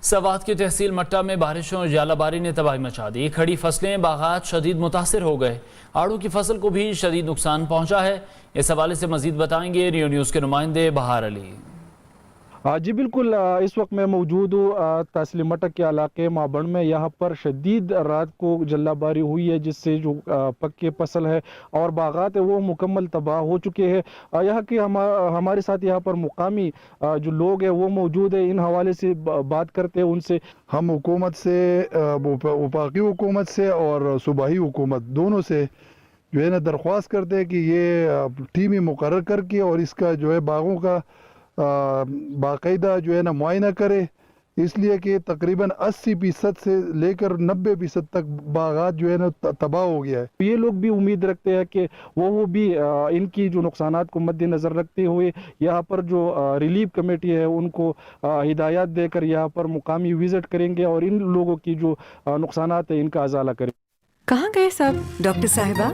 سوات کی تحصیل مٹہ میں بارشوں اور ژالہ باری نے تباہی مچا دی۔ کھڑی فصلیں باغات شدید متاثر ہو گئے۔ آڑو کی فصل کو بھی شدید نقصان پہنچا ہے۔ اس حوالے سے مزید بتائیں گے ریو نیوز کے نمائندے بہار علی۔ جی بالکل، اس وقت میں موجود ہوں تحصیل مٹہ کے علاقے مابن میں۔ یہاں پر شدید رات کو ژالہ باری ہوئی ہے، جس سے جو پکی فصل ہے اور باغات ہے وہ مکمل تباہ ہو چکے ہیں۔ یہاں کے ہمارے ساتھ یہاں پر مقامی جو لوگ ہیں وہ موجود ہیں، ان حوالے سے بات کرتے ہیں ان سے۔ ہم حکومت سے، وفاقی حکومت سے اور صوبائی حکومت دونوں سے جو ہے نا درخواست کرتے ہیں کہ یہ ٹیمیں مقرر کر کے اور اس کا جو ہے باغوں کا باقاعدہ جو ہے نا معائنہ کرے، اس لیے کہ تقریباً 80% سے لے کر 90% تک باغات جو ہے نا تباہ ہو گیا ہے۔ یہ لوگ بھی امید رکھتے ہیں کہ وہ بھی ان کی جو نقصانات کو مد نظر رکھتے ہوئے یہاں پر جو ریلیف کمیٹی ہے ان کو ہدایات دے کر یہاں پر مقامی وزٹ کریں گے اور ان لوگوں کی جو نقصانات ہیں ان کا ازالہ کریں گے۔ کہاں گئے سب ڈاکٹر صاحبہ؟